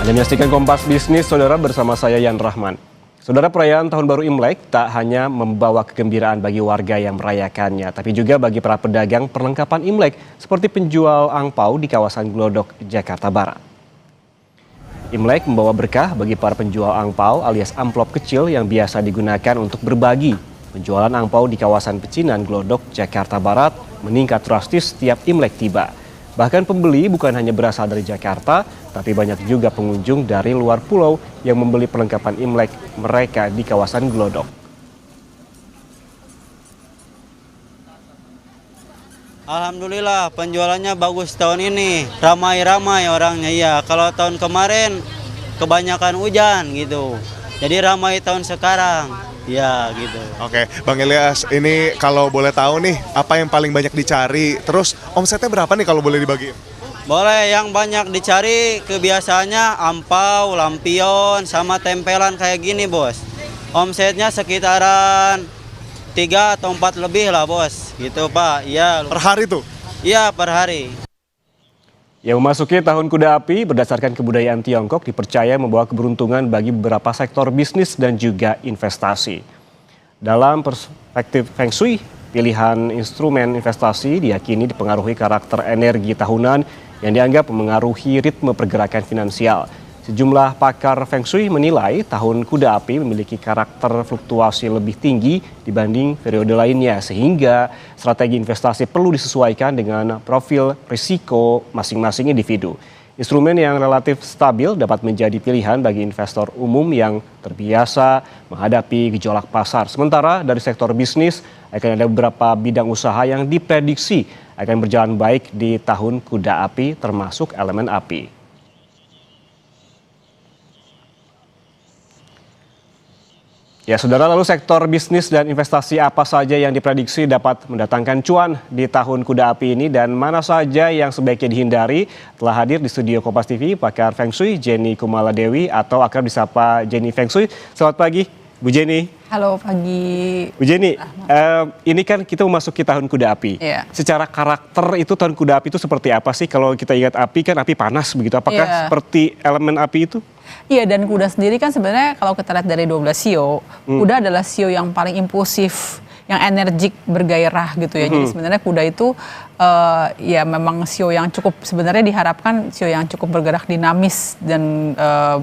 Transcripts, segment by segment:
Anda menyaksikan Kompas Bisnis, Saudara, bersama saya Yan Rahman. Saudara, perayaan Tahun Baru Imlek tak hanya membawa kegembiraan bagi warga yang merayakannya, tapi juga bagi para pedagang perlengkapan Imlek seperti penjual angpau di kawasan Glodok, Jakarta Barat. Imlek membawa berkah bagi para penjual angpau alias amplop kecil yang biasa digunakan untuk berbagi. Penjualan angpau di kawasan Pecinan, Glodok, Jakarta Barat meningkat drastis setiap Imlek tiba. Bahkan pembeli bukan hanya berasal dari Jakarta, tapi banyak juga pengunjung dari luar pulau yang membeli perlengkapan Imlek mereka di kawasan Glodok. Alhamdulillah penjualannya bagus tahun ini, ramai-ramai orangnya ya. Kalau tahun kemarin kebanyakan hujan gitu, jadi ramai tahun sekarang. Ya gitu. Oke, Bang Ilyas, ini kalau boleh tahu nih, apa yang paling banyak dicari? Terus omsetnya berapa nih kalau boleh dibagi? Boleh, yang banyak dicari kebiasaannya ampau, lampion, sama tempelan kayak gini, Bos. Omsetnya sekitaran 3 atau 4 lebih lah, Bos. Gitu, Pak. Iya. Per hari tuh? Iya, per hari. Yang memasuki Tahun Kuda Api berdasarkan kebudayaan Tiongkok dipercaya membawa keberuntungan bagi beberapa sektor bisnis dan juga investasi. Dalam perspektif Feng Shui, pilihan instrumen investasi diyakini dipengaruhi karakter energi tahunan yang dianggap memengaruhi ritme pergerakan finansial. Sejumlah pakar Feng Shui menilai Tahun Kuda Api memiliki karakter fluktuasi lebih tinggi dibanding periode lainnya, sehingga strategi investasi perlu disesuaikan dengan profil risiko masing-masing individu. Instrumen yang relatif stabil dapat menjadi pilihan bagi investor umum yang terbiasa menghadapi gejolak pasar. Sementara dari sektor bisnis akan ada beberapa bidang usaha yang diprediksi akan berjalan baik di Tahun Kuda Api, termasuk elemen api. Ya, Saudara, lalu sektor bisnis dan investasi apa saja yang diprediksi dapat mendatangkan cuan di Tahun Kuda Api ini dan mana saja yang sebaiknya dihindari? Telah hadir di studio Kompas TV pakar Feng Shui Jenny Kumaladewi atau akrab disapa Jenny Feng Shui. Selamat pagi, Bu Jenny. Halo pagi. Bu Jenny, ini kan kita memasuki Tahun Kuda Api. Iya. Secara karakter itu Tahun Kuda Api itu seperti apa sih? Kalau kita ingat api kan api panas begitu. Apakah seperti elemen api itu? Iya, dan kuda sendiri kan sebenarnya kalau kita lihat dari 12 sio, kuda adalah sio yang paling impulsif, yang energik, bergairah gitu ya. Jadi sebenarnya kuda itu ya memang sio yang cukup, sebenarnya diharapkan sio yang cukup bergerak dinamis dan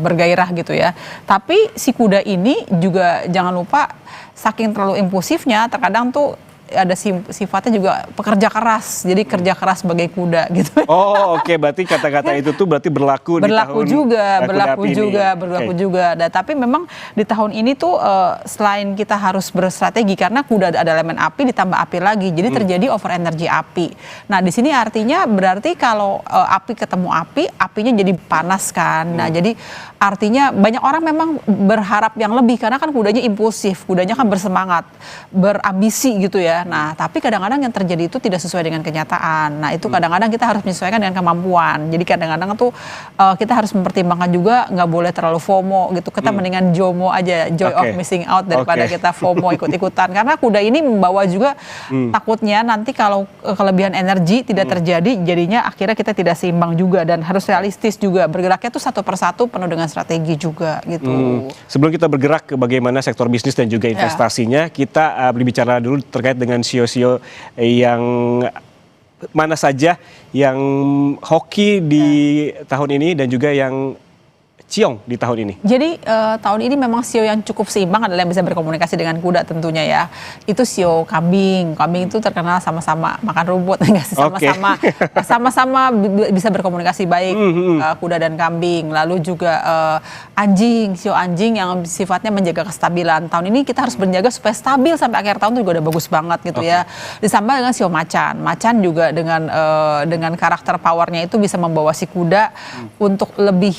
bergairah gitu ya. Tapi si kuda ini juga jangan lupa saking terlalu impulsifnya terkadang tuh ada sifatnya juga pekerja keras, jadi kerja keras sebagai kuda gitu. Oh oke, berarti kata-kata itu tuh berarti berlaku di tahun berlaku juga. Dan tapi memang di tahun ini tuh selain kita harus berstrategi karena kuda ada elemen api ditambah api lagi, jadi terjadi over energi api. Nah di sini artinya berarti kalau api ketemu api, apinya jadi panas kan. Nah jadi artinya banyak orang memang berharap yang lebih karena kan kudanya impulsif, kudanya kan bersemangat, berambisi gitu ya. Nah, tapi kadang-kadang yang terjadi itu tidak sesuai dengan kenyataan. Nah, itu kadang-kadang kita harus menyesuaikan dengan kemampuan. Jadi kadang-kadang tuh kita harus mempertimbangkan juga nggak boleh terlalu FOMO gitu. Kita mendingan JOMO aja, joy of missing out daripada kita FOMO ikut-ikutan. Karena kuda ini membawa juga takutnya nanti kalau kelebihan energi tidak terjadi, jadinya akhirnya kita tidak seimbang juga dan harus realistis juga. Bergeraknya tuh satu persatu penuh dengan strategi juga gitu. Sebelum kita bergerak ke bagaimana sektor bisnis dan juga investasinya, kita berbicara dulu terkait dengan sio-sio yang mana saja yang hoki di tahun ini dan juga yang ciong di tahun ini. Jadi tahun ini memang sio yang cukup seimbang adalah yang bisa berkomunikasi dengan kuda tentunya ya. Itu sio kambing. Kambing itu terkenal sama-sama makan rumput, enggak sih, sama-sama bisa berkomunikasi baik kuda dan kambing. Lalu juga anjing, sio anjing yang sifatnya menjaga kestabilan. Tahun ini kita harus menjaga supaya stabil sampai akhir tahun itu juga udah bagus banget gitu ya. Ditambah dengan sio macan. Macan juga dengan karakter powernya itu bisa membawa si kuda untuk lebih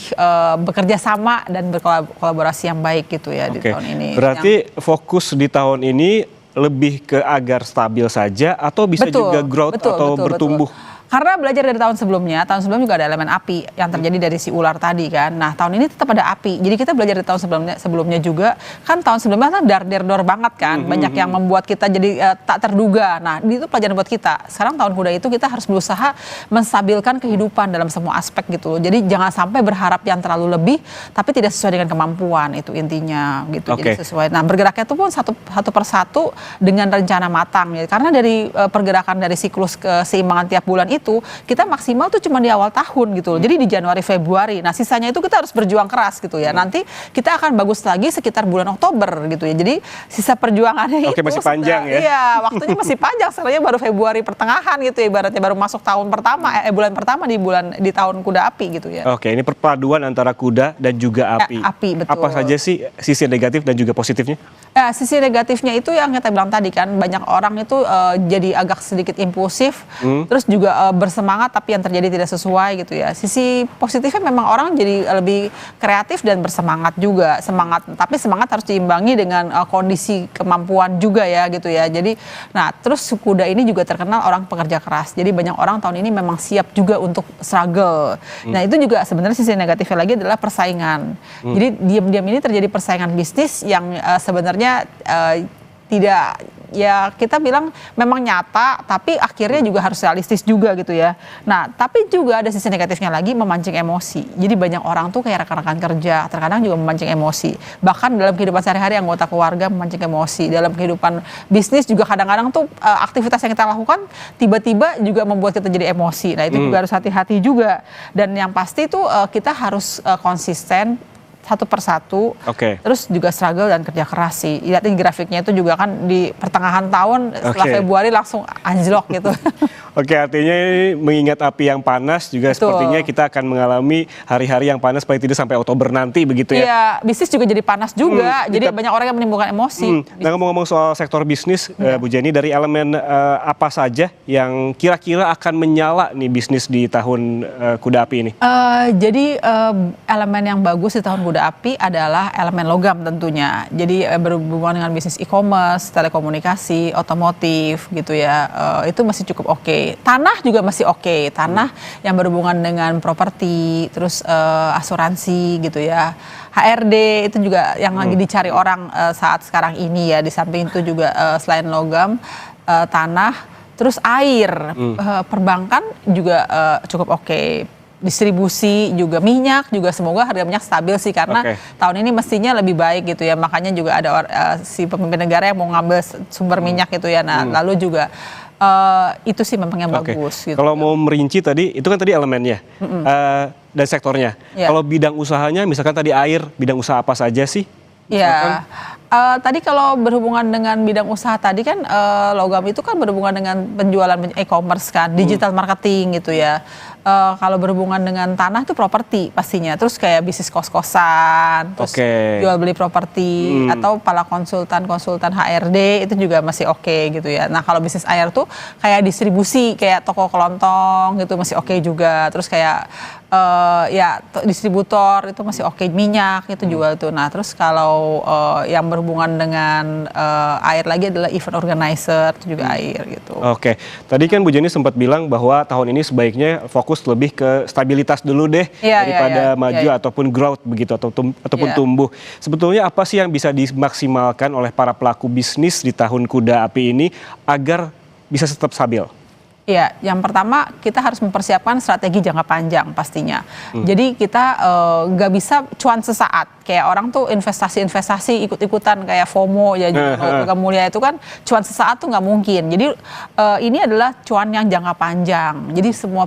bekerja sama dan berkolaborasi yang baik gitu ya di tahun ini. Berarti fokus di tahun ini lebih ke agar stabil saja atau bisa juga growth atau bertumbuh? Karena belajar dari tahun sebelumnya juga ada elemen api yang terjadi dari si ular tadi kan. Nah tahun ini tetap ada api. Jadi kita belajar dari tahun sebelumnya juga. Kan tahun sebelumnya kan dar banget kan. Banyak yang membuat kita jadi tak terduga. Nah itu pelajaran buat kita. Sekarang tahun kuda itu kita harus berusaha menstabilkan kehidupan dalam semua aspek gitu loh. Jadi jangan sampai berharap yang terlalu lebih tapi tidak sesuai dengan kemampuan, itu intinya gitu. Jadi sesuai. Nah bergeraknya itu pun satu persatu dengan rencana matang ya. Karena dari pergerakan dari siklus keseimbangan tiap bulan itu kita maksimal tuh cuma di awal tahun gitu loh. Jadi di Januari Februari. Nah sisanya itu kita harus berjuang keras gitu ya. Nanti kita akan bagus lagi sekitar bulan Oktober gitu ya. Jadi sisa perjuangannya itu masih panjang ya. Iya, waktunya masih panjang. Sebenarnya baru Februari pertengahan gitu ya, ibaratnya baru masuk tahun pertama bulan pertama di tahun kuda api gitu ya. Oke, ini perpaduan antara kuda dan juga api. Ya, api, betul. Apa saja sih sisi negatif dan juga positifnya? Sisi negatifnya itu yang kita bilang tadi kan, banyak orang itu jadi agak sedikit impulsif, terus juga bersemangat tapi yang terjadi tidak sesuai gitu ya. Sisi positifnya memang orang jadi lebih kreatif dan bersemangat juga, tapi semangat harus diimbangi dengan kondisi kemampuan juga ya gitu ya. Jadi nah terus kuda ini juga terkenal orang pekerja keras. Jadi banyak orang tahun ini memang siap juga untuk struggle. Nah itu juga sebenarnya sisi negatifnya lagi adalah persaingan. Jadi diam-diam ini terjadi persaingan bisnis yang sebenarnya tidak, ya kita bilang memang nyata tapi akhirnya juga harus realistis juga gitu ya. Nah tapi juga ada sisi negatifnya lagi, memancing emosi. Jadi banyak orang tuh kayak rekan-rekan kerja terkadang juga memancing emosi. Bahkan dalam kehidupan sehari-hari anggota keluarga memancing emosi. Dalam kehidupan bisnis juga kadang-kadang tuh aktivitas yang kita lakukan tiba-tiba juga membuat kita jadi emosi. Nah itu juga harus hati-hati juga. Dan yang pasti tuh kita harus konsisten satu persatu, terus juga struggle dan kerja keras sih. Lihatin grafiknya itu juga kan di pertengahan tahun setelah Februari langsung anjlok gitu. Oke, artinya ini mengingat api yang panas juga sepertinya kita akan mengalami hari-hari yang panas paling tidak sampai Oktober nanti begitu ya. Iya, bisnis juga jadi panas juga. Jadi banyak orang yang menimbulkan emosi. Nah ngomong-ngomong soal sektor bisnis, Bu Jenny, dari elemen apa saja yang kira-kira akan menyala nih bisnis di tahun kuda api ini? Jadi elemen yang bagus di tahun kuda api adalah elemen logam tentunya. Jadi berhubungan dengan bisnis e-commerce, telekomunikasi, otomotif gitu ya. Itu masih cukup oke. Tanah juga masih oke. Tanah yang berhubungan dengan properti, terus asuransi gitu ya. HRD itu juga yang lagi dicari orang saat sekarang ini ya. Di samping itu juga selain logam, tanah, terus air, perbankan juga cukup oke. Distribusi juga minyak juga semoga harga minyak stabil sih karena tahun ini mestinya lebih baik gitu ya. Makanya juga ada si pemimpin negara yang mau ngambil sumber minyak gitu ya. Nah lalu juga itu sih memang yang bagus gitu. Kalau mau merinci tadi itu kan tadi elemennya dan sektornya. Kalau bidang usahanya misalkan tadi air, bidang usaha apa saja sih? Iya. Tadi kalau berhubungan dengan bidang usaha tadi kan logam itu kan berhubungan dengan penjualan e-commerce kan, digital marketing gitu ya. Kalau berhubungan dengan tanah itu properti pastinya. Terus kayak bisnis kos-kosan, terus jual beli properti atau para konsultan HRD itu juga masih oke gitu ya. Nah kalau bisnis air tuh kayak distribusi, kayak toko kelontong gitu masih oke juga. Terus kayak ya distributor itu masih oke, minyak itu juga tuh. Nah terus kalau yang berhubungan dengan air lagi adalah event organizer itu juga air gitu. Oke, tadi kan Bu Jenny sempat bilang bahwa tahun ini sebaiknya fokus lebih ke stabilitas dulu deh daripada maju ataupun growth begitu ataupun tumbuh. Sebetulnya apa sih yang bisa dimaksimalkan oleh para pelaku bisnis di tahun kuda api ini agar bisa tetap stabil? Iya, yang pertama kita harus mempersiapkan strategi jangka panjang pastinya. Jadi kita nggak bisa cuan sesaat. Kayak orang tuh investasi ikut-ikutan kayak FOMO ya, Logam Mulia itu kan cuan sesaat tuh nggak mungkin. Jadi ini adalah cuan yang jangka panjang. Jadi semua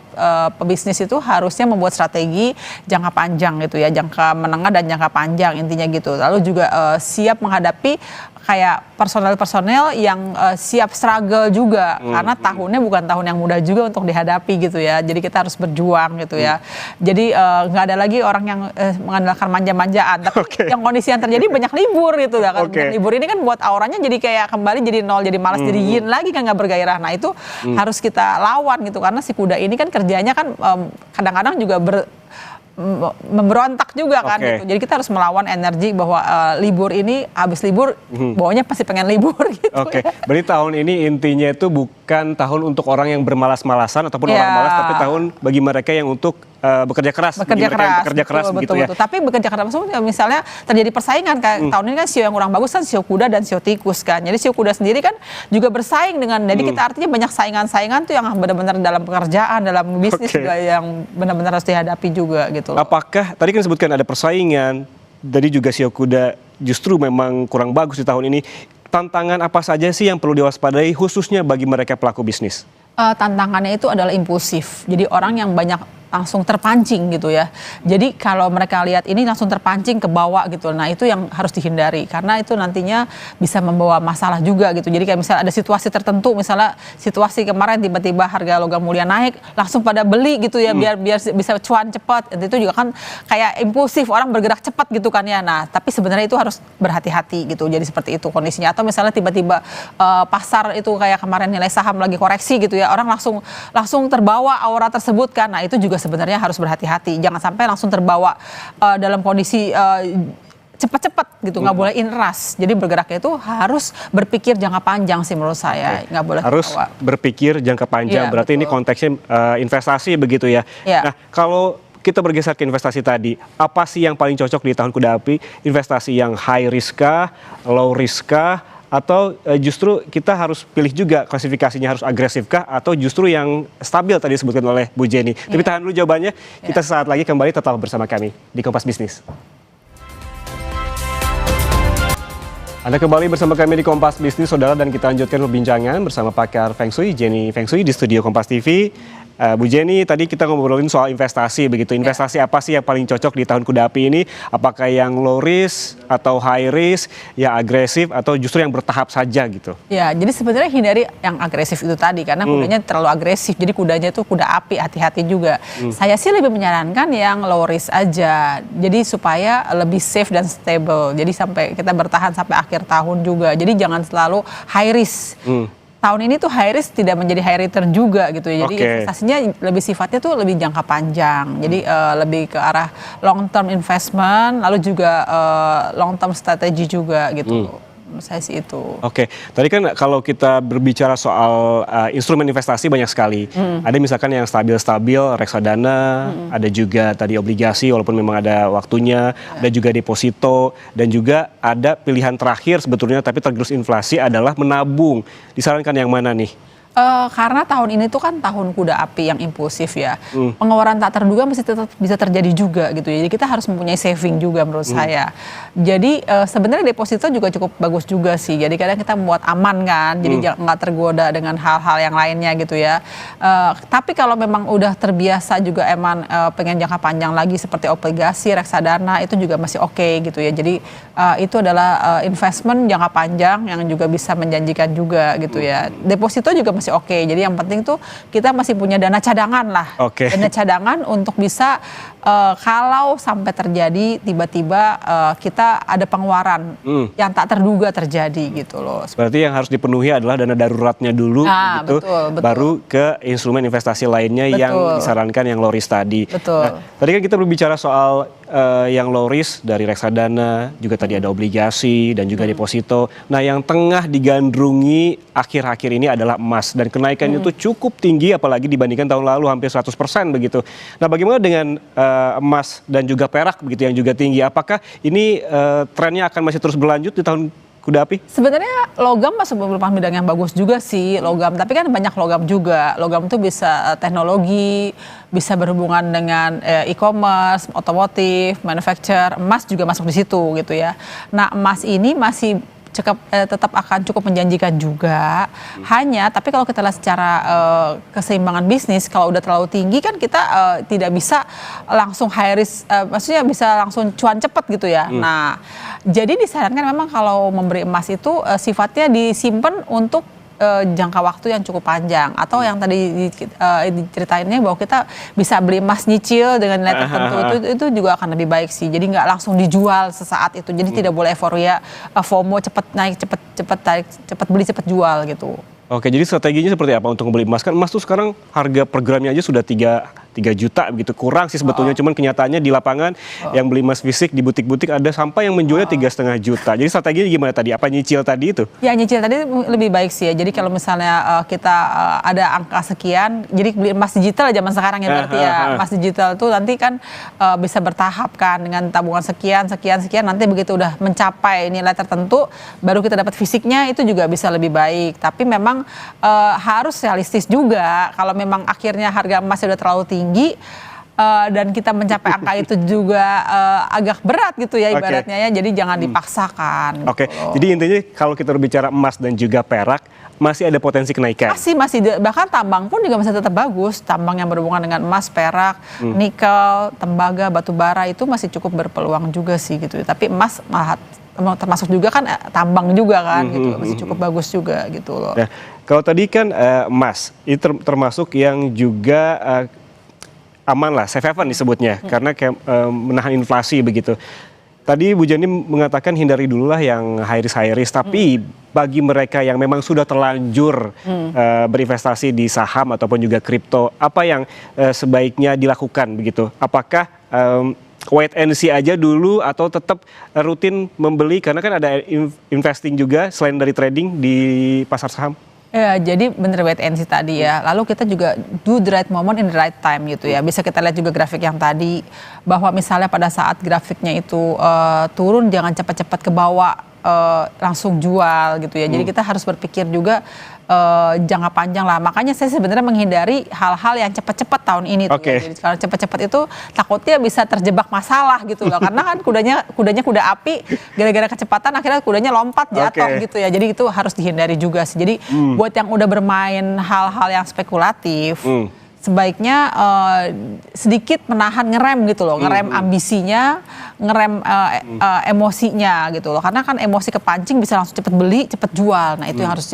pebisnis itu harusnya membuat strategi jangka panjang gitu ya, jangka menengah dan jangka panjang intinya gitu. Lalu juga siap menghadapi kayak personel yang siap struggle juga karena tahunnya bukan tahun yang mudah juga untuk dihadapi gitu ya. Jadi kita harus berjuang gitu ya. Jadi nggak ada lagi orang yang mengandalkan manja-manjaan. Tapi yang kondisi yang terjadi banyak libur gitu ya kan. Libur ini kan buat auranya jadi kayak kembali jadi nol, jadi malas, jadi yin lagi kan nggak bergairah. Nah itu harus kita lawan gitu karena si kuda ini kan kerjanya kan kadang-kadang juga memberontak juga kan gitu. Jadi kita harus melawan energi bahwa libur ini habis libur bawahnya pasti pengen libur gitu. Berarti tahun ini intinya itu bukan tahun untuk orang yang bermalas-malasan ataupun orang malas, tapi tahun bagi mereka yang untuk bekerja keras. Bekerja keras betul, begitu betul, ya. betul. Tapi bekerja keras maksudnya misalnya terjadi persaingan kayak tahun ini kan sio yang kurang bagus kan sio kuda dan sio tikus kan. Jadi sio kuda sendiri kan juga bersaing dengan, jadi kita artinya banyak saingan-saingan tuh yang benar-benar dalam pekerjaan, dalam bisnis juga yang benar-benar harus dihadapi juga gitu loh. Apakah tadi kan disebutkan ada persaingan, jadi juga sio kuda justru memang kurang bagus di tahun ini. Tantangan apa saja sih yang perlu diwaspadai khususnya bagi mereka pelaku bisnis? Tantangannya itu adalah impulsif. Jadi orang yang banyak langsung terpancing gitu ya. Jadi kalau mereka lihat ini langsung terpancing ke bawah gitu. Nah itu yang harus dihindari karena itu nantinya bisa membawa masalah juga gitu. Jadi kayak misalnya ada situasi tertentu, misalnya situasi kemarin tiba-tiba harga logam mulia naik, langsung pada beli gitu ya biar bisa cuan cepat. Itu juga kan kayak impulsif, orang bergerak cepat gitu kan ya. Nah tapi sebenarnya itu harus berhati-hati gitu. Jadi seperti itu kondisinya. Atau misalnya tiba-tiba pasar itu kayak kemarin nilai saham lagi koreksi gitu ya, orang langsung terbawa aura tersebut kan. Nah itu juga sebenarnya harus berhati-hati, jangan sampai langsung terbawa dalam kondisi cepat-cepat gitu, nggak boleh in rush. Jadi bergeraknya itu harus berpikir jangka panjang sih menurut saya, nggak boleh harus terbawa. berpikir jangka panjang. Iya, Berarti betul. ini konteksnya investasi begitu ya. Iya. Nah kalau kita bergeser ke investasi tadi, apa sih yang paling cocok di tahun kuda api? Investasi yang high risk kah, low risk kah, atau justru kita harus pilih juga klasifikasinya harus agresif kah, atau justru yang stabil tadi disebutkan oleh Bu Jenny. Tapi tahan dulu jawabannya, kita sesaat lagi kembali tetap bersama kami di Kompas Bisnis. Anda kembali bersama kami di Kompas Bisnis, saudara, dan kita lanjutkan perbincangan bersama pakar Feng Shui, Jenny Feng Shui di studio Kompas TV. Bu Jenny, tadi kita ngobrolin soal investasi begitu. Investasi apa sih yang paling cocok di tahun kuda api ini? Apakah yang low risk atau high risk, yang agresif atau justru yang bertahap saja gitu? Ya, jadi sebenarnya hindari yang agresif itu tadi karena kudanya terlalu agresif. Jadi kudanya itu kuda api, hati-hati juga. Saya sih lebih menyarankan yang low risk aja. Jadi supaya lebih safe dan stable. Jadi sampai kita bertahan sampai akhir tahun juga. Jadi jangan selalu high risk. Tahun ini tuh high risk tidak menjadi high return juga gitu ya. Jadi investasinya lebih sifatnya tuh lebih jangka panjang. Jadi lebih ke arah long term investment, lalu juga long term strategy juga gitu. Saya sih itu. Oke, tadi kan kalau kita berbicara soal instrumen investasi banyak sekali. Ada misalkan yang stabil-stabil, reksadana, ada juga tadi obligasi walaupun memang ada waktunya, ada juga deposito, dan juga ada pilihan terakhir sebetulnya tapi tergerus inflasi adalah menabung. Disarankan yang mana nih? Karena tahun ini tuh kan tahun kuda api yang impulsif ya. Pengeluaran tak terduga masih tetap bisa terjadi juga gitu ya. Jadi kita harus mempunyai saving juga menurut saya. Jadi sebenarnya deposito juga cukup bagus juga sih. Jadi kadang kita membuat aman kan. Jadi nggak tergoda dengan hal-hal yang lainnya gitu ya. Tapi kalau memang udah terbiasa juga emang pengen jangka panjang lagi seperti obligasi, reksadana itu juga masih oke gitu ya. Jadi itu adalah investment jangka panjang yang juga bisa menjanjikan juga gitu ya. Deposito juga masih oke. Jadi yang penting tuh kita masih punya dana cadangan lah. Dana cadangan untuk bisa kalau sampai terjadi tiba-tiba kita ada pengeluaran yang tak terduga terjadi gitu loh. Berarti yang harus dipenuhi adalah dana daruratnya dulu, begitu, betul. baru ke instrumen investasi lainnya yang disarankan yang low risk tadi. Nah, tadi kan kita berbicara soal yang low risk dari reksadana, juga tadi ada obligasi dan juga deposito. Nah yang tengah digandrungi akhir-akhir ini adalah emas. Dan kenaikannya itu cukup tinggi apalagi dibandingkan tahun lalu hampir 100% begitu. Nah bagaimana dengan emas dan juga perak begitu yang juga tinggi? Apakah ini trennya akan masih terus berlanjut di tahun kuda api? Sebenarnya logam masih merupakan bidang yang bagus juga sih logam. Tapi kan banyak logam juga. Logam itu bisa teknologi, bisa berhubungan dengan e-commerce, otomotif, manufacture. Emas juga masuk di situ gitu ya. Nah emas ini masih tetap akan cukup menjanjikan juga. Hanya tapi kalau kita lihat secara keseimbangan bisnis, kalau udah terlalu tinggi kan kita tidak bisa langsung high risk, maksudnya bisa langsung cuan cepat gitu ya. Nah jadi disarankan memang kalau memberi emas itu sifatnya disimpan untuk jangka waktu yang cukup panjang, atau yang tadi diceritainnya bahwa kita bisa beli emas nyicil dengan nilai tertentu, itu juga akan lebih baik sih. Jadi nggak langsung dijual sesaat itu. Jadi tidak boleh euforia, FOMO, cepat naik, cepat beli, cepat jual gitu. Oke, jadi strateginya seperti apa untuk membeli emas? Kan emas tuh sekarang harga per gramnya aja sudah 3 3 juta begitu. Kurang sih sebetulnya, cuman kenyataannya di lapangan yang beli emas fisik di butik-butik ada sampai yang menjualnya 3,5 juta. Jadi strateginya gimana tadi? Apa nyicil tadi itu? Ya nyicil tadi lebih baik sih ya. Jadi kalau misalnya kita ada angka sekian, jadi beli emas digital zaman sekarang ya berarti ya. Emas digital tuh nanti kan bisa bertahap kan dengan tabungan sekian, nanti begitu udah mencapai nilai tertentu baru kita dapat fisiknya, itu juga bisa lebih baik. Tapi memang harus realistis juga. Kalau memang akhirnya harga emas udah terlalu tinggi dan kita mencapai angka itu juga agak berat gitu ya ibaratnya ya. Jadi jangan dipaksakan. Oke. Jadi intinya kalau kita berbicara emas dan juga perak masih ada potensi kenaikan. Masih bahkan tambang pun juga masih tetap bagus. Tambang yang berhubungan dengan emas, perak, nikel, tembaga, batu bara itu masih cukup berpeluang juga sih gitu. Tapi emas malah termasuk juga kan tambang juga kan gitu, masih cukup bagus juga gitu loh. Nah, kalau tadi kan emas itu termasuk yang juga aman lah, safe haven disebutnya, karena kayak menahan inflasi begitu. Tadi Bu Jani mengatakan hindari dulu lah yang high risk, tapi bagi mereka yang memang sudah terlanjur berinvestasi di saham ataupun juga kripto, apa yang sebaiknya dilakukan begitu? Apakah wait and see aja dulu atau tetap rutin membeli, karena kan ada investing juga selain dari trading di pasar saham? Ya, jadi bener wait and see tadi ya. Lalu kita juga do the right moment in the right time gitu ya. Bisa kita lihat juga grafik yang tadi, bahwa misalnya pada saat grafiknya itu turun, jangan cepat-cepat ke bawah langsung jual gitu ya. Jadi kita harus berpikir juga jangka panjang lah. Makanya saya sebenarnya menghindari hal-hal yang cepat-cepat tahun ini tuh. Ya. Jadi kalau cepat-cepat itu takutnya bisa terjebak masalah gitu loh. Karena kan kudanya kuda api, gara-gara kecepatan akhirnya kudanya lompat jatuh gitu ya. Jadi itu harus dihindari juga sih. Jadi buat yang udah bermain hal-hal yang spekulatif, sebaiknya sedikit menahan, ngerem gitu loh, ngerem ambisinya, ngerem emosinya gitu loh, karena kan emosi kepancing bisa langsung cepet beli, cepet jual. Nah itu yang harus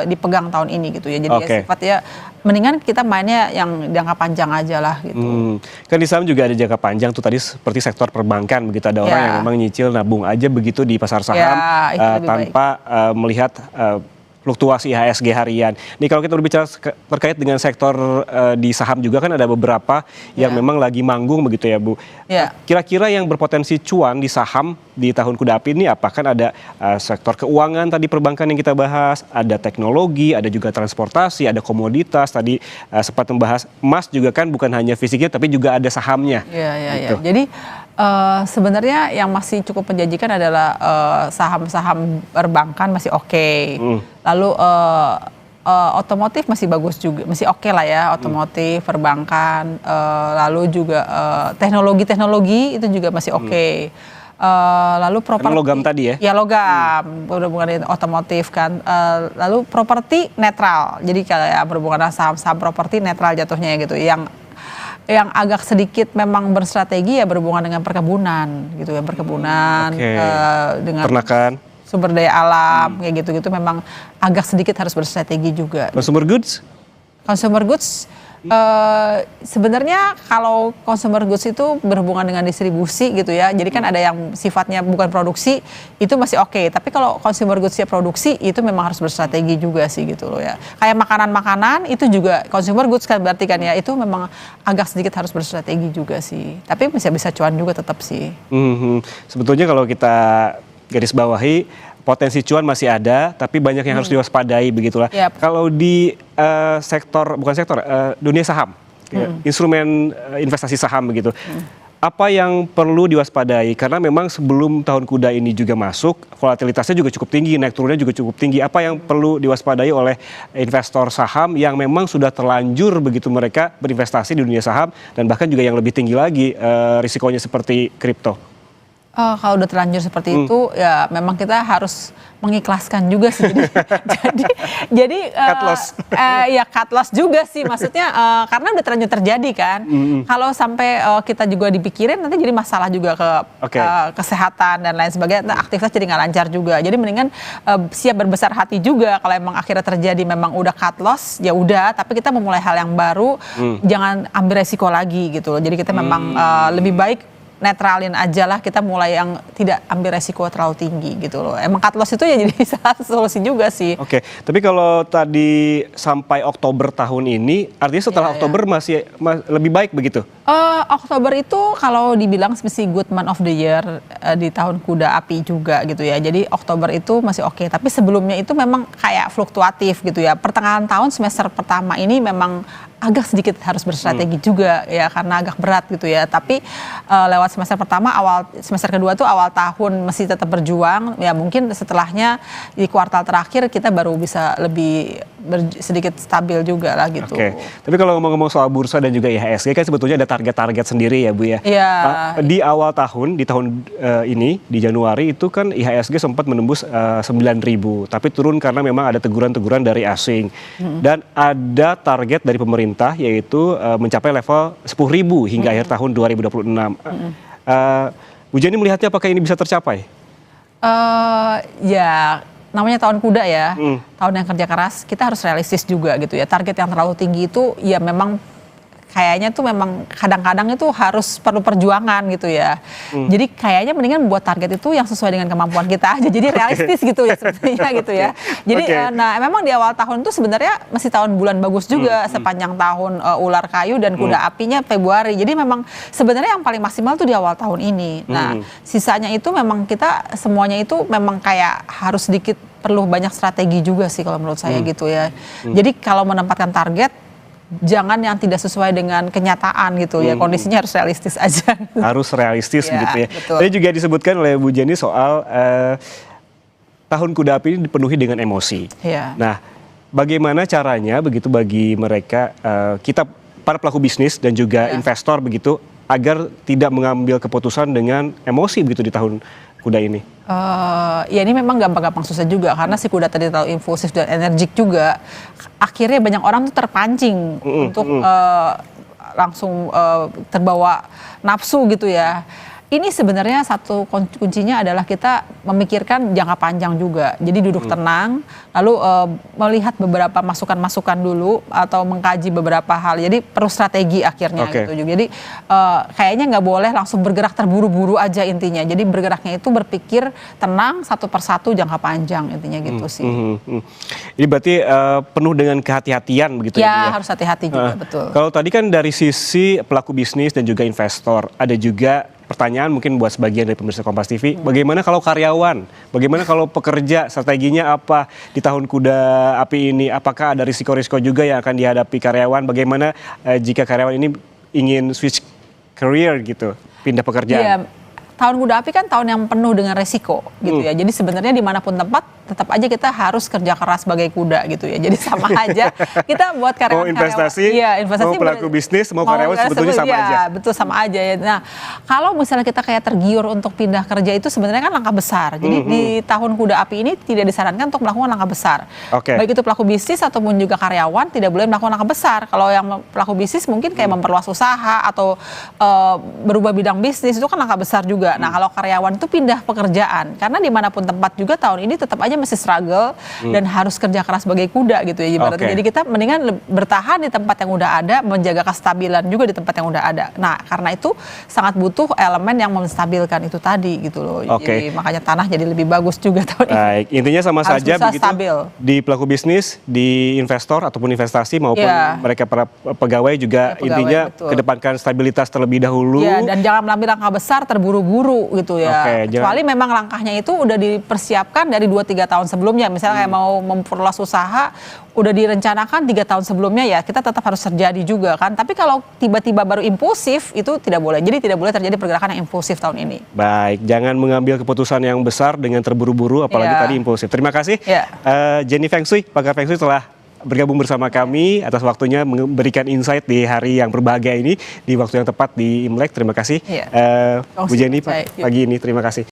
dipegang tahun ini gitu ya. Jadi ya sifatnya mendingan kita mainnya yang jangka panjang aja lah gitu. Kan di saham juga ada jangka panjang tuh tadi, seperti sektor perbankan begitu, ada orang yang memang nyicil nabung aja begitu di pasar saham tanpa melihat fluktuasi IHSG harian. Nih kalau kita berbicara terkait dengan sektor di saham juga kan ada beberapa yang memang lagi manggung begitu ya Bu. Kira-kira yang berpotensi cuan di saham di tahun kuda api ini apa? Kan ada sektor keuangan tadi, perbankan yang kita bahas, ada teknologi, ada juga transportasi, ada komoditas. Tadi sempat membahas emas juga kan bukan hanya fisiknya tapi juga ada sahamnya. Gitu. Jadi sebenarnya yang masih cukup menjanjikan adalah saham-saham perbankan masih oke. Lalu otomotif masih bagus juga, masih oke lah ya, otomotif, perbankan, lalu juga teknologi itu juga masih oke. Lalu properti, logam tadi ya? Ya logam, berhubungan dengan otomotif kan. Lalu properti netral, jadi kayak berhubungan dengan saham-saham properti netral jatuhnya gitu. Yang agak sedikit memang berstrategi ya berhubungan dengan perkebunan gitu ya, perkebunan dengan peternakan, sumber daya alam kayak gitu-gitu memang agak sedikit harus berstrategi juga. Consumer goods? Consumer goods sebenarnya kalau consumer goods itu berhubungan dengan distribusi gitu ya. Jadi kan ada yang sifatnya bukan produksi, itu masih oke. Tapi kalau consumer goods ya produksi, itu memang harus berstrategi juga sih gitu loh ya. Kayak makanan-makanan itu juga consumer goods kan berarti kan ya, itu memang agak sedikit harus berstrategi juga sih. Tapi bisa cuan juga tetap sih. Sebetulnya kalau kita garis bawahi, potensi cuan masih ada, tapi banyak yang harus diwaspadai begitulah. Kalau di dunia saham, instrumen investasi saham begitu, apa yang perlu diwaspadai? Karena memang sebelum tahun kuda ini juga masuk, volatilitasnya juga cukup tinggi, naik turunnya juga cukup tinggi. Apa yang perlu diwaspadai oleh investor saham yang memang sudah terlanjur begitu mereka berinvestasi di dunia saham, dan bahkan juga yang lebih tinggi lagi risikonya seperti kripto? Kalau udah terlanjur seperti itu ya memang kita harus mengikhlaskan juga sih. Jadi cut loss. Ya cut loss juga sih maksudnya, karena udah terlanjur terjadi kan. Kalau sampai kita juga dipikirin nanti jadi masalah juga ke kesehatan dan lain sebagainya, aktivitas jadi nggak lancar juga. Jadi mendingan siap berbesar hati juga kalau emang akhirnya terjadi memang udah cut loss ya udah, tapi kita memulai hal yang baru, jangan ambil resiko lagi gitu loh. Jadi kita memang lebih baik netralin aja lah, kita mulai yang tidak ambil resiko terlalu tinggi gitu loh. Emang cut loss itu ya jadi salah satu solusi juga sih. Oke, tapi kalau tadi sampai Oktober tahun ini, artinya setelah Oktober masih lebih baik begitu? Oktober itu kalau dibilang mesti good month of the year di tahun kuda api juga gitu ya. Jadi Oktober itu masih oke. Tapi sebelumnya itu memang kayak fluktuatif gitu ya. Pertengahan tahun semester pertama ini memang agak sedikit harus berstrategi juga ya karena agak berat gitu ya. Tapi lewat semester pertama, semester kedua tuh awal tahun mesti tetap berjuang. Ya mungkin setelahnya di kuartal terakhir kita baru bisa lebih sedikit stabil juga lah gitu. Oke. Tapi kalau ngomong-ngomong soal bursa dan juga IHSG kan sebetulnya ada target-target sendiri ya Bu ya. Iya. Di awal tahun, di tahun ini di Januari itu kan IHSG sempat menembus 9.000, tapi turun karena memang ada teguran-teguran dari asing. Dan ada target dari pemerintah yaitu mencapai level 10.000 hingga akhir tahun 2026. Bu Jenny melihatnya apakah ini bisa tercapai? Ya namanya tahun kuda ya, tahun yang kerja keras, kita harus realistis juga gitu ya. Target yang terlalu tinggi itu ya memang kayaknya tuh memang kadang-kadang itu harus perlu perjuangan gitu ya. Jadi kayaknya mendingan buat target itu yang sesuai dengan kemampuan kita aja. Jadi realistis gitu ya sebetulnya gitu ya. Jadi nah memang di awal tahun itu sebenarnya masih tahun bulan bagus juga sepanjang tahun ular kayu dan kuda apinya Februari. Jadi memang sebenarnya yang paling maksimal tuh di awal tahun ini. Nah sisanya itu memang kita semuanya itu memang kayak harus sedikit perlu banyak strategi juga sih kalau menurut saya gitu ya. Jadi kalau menempatkan target jangan yang tidak sesuai dengan kenyataan gitu ya, kondisinya harus realistis aja. Harus realistis begitu ya. Betul. Tadi juga disebutkan oleh Bu Jenny soal tahun kuda api ini dipenuhi dengan emosi. Iya. Nah, bagaimana caranya begitu bagi mereka, kita para pelaku bisnis dan juga investor begitu, agar tidak mengambil keputusan dengan emosi begitu di tahun kuda ini? Ya ini memang gampang-gampang susah juga karena si kuda tadi terlalu impulsif dan energik juga. Akhirnya banyak orang tuh terpancing untuk langsung terbawa nafsu gitu ya. Ini sebenarnya satu kuncinya adalah kita memikirkan jangka panjang juga. Jadi duduk tenang, lalu melihat beberapa masukan-masukan dulu atau mengkaji beberapa hal. Jadi perlu strategi akhirnya gitu. Jadi kayaknya nggak boleh langsung bergerak terburu-buru aja intinya. Jadi bergeraknya itu berpikir tenang satu persatu jangka panjang intinya gitu sih. Ini berarti penuh dengan kehati-hatian begitu ya? Harus hati-hati juga betul. Kalau tadi kan dari sisi pelaku bisnis dan juga investor, ada juga pertanyaan mungkin buat sebagian dari pemirsa Kompas TV, bagaimana kalau karyawan, bagaimana kalau pekerja, strateginya apa di tahun kuda api ini, apakah ada risiko-risiko juga yang akan dihadapi karyawan, bagaimana jika karyawan ini ingin switch career gitu, pindah pekerjaan? Ya, tahun kuda api kan tahun yang penuh dengan resiko gitu ya, jadi sebenarnya dimanapun tempat tetap aja kita harus kerja keras sebagai kuda gitu ya. Jadi sama aja kita buat karyawan. Mau investasi, mau pelaku bisnis, mau karyawan sebetulnya sama aja. Betul sama aja ya. Nah kalau misalnya kita kayak tergiur untuk pindah kerja itu sebenarnya kan langkah besar. Jadi di tahun kuda api ini tidak disarankan untuk melakukan langkah besar. Baik itu pelaku bisnis ataupun juga karyawan tidak boleh melakukan langkah besar. Kalau yang pelaku bisnis mungkin kayak memperluas usaha atau berubah bidang bisnis itu kan langkah besar juga. Nah kalau karyawan itu pindah pekerjaan karena dimanapun tempat juga tahun ini tetap aja masih struggle dan harus kerja keras sebagai kuda gitu ya ibaratnya. Jadi kita mendingan bertahan di tempat yang udah ada, menjaga kestabilan juga di tempat yang udah ada. Nah karena itu sangat butuh elemen yang menstabilkan itu tadi gitu loh. Jadi makanya tanah jadi lebih bagus juga tahun ini. Baik, intinya sama harus saja begitu stabil. Di pelaku bisnis, di investor ataupun investasi maupun mereka para pegawai juga intinya kedepankan stabilitas terlebih dahulu. Ya, dan jangan mengambil langkah besar terburu-buru gitu ya. Kecuali memang langkahnya itu udah dipersiapkan dari 2-3 tahun sebelumnya. Misalnya kayak mau memperluas usaha, udah direncanakan 3 tahun sebelumnya ya kita tetap harus terjadi juga kan. Tapi kalau tiba-tiba baru impulsif itu tidak boleh. Jadi tidak boleh terjadi pergerakan yang impulsif tahun ini. Baik, jangan mengambil keputusan yang besar dengan terburu-buru apalagi tadi impulsif. Terima kasih Jenny Feng Shui, pakar Feng Shui telah bergabung bersama kami atas waktunya memberikan insight di hari yang berbahagia ini di waktu yang tepat di Imlek. Terima kasih Bu Jenny pagi ini, terima kasih.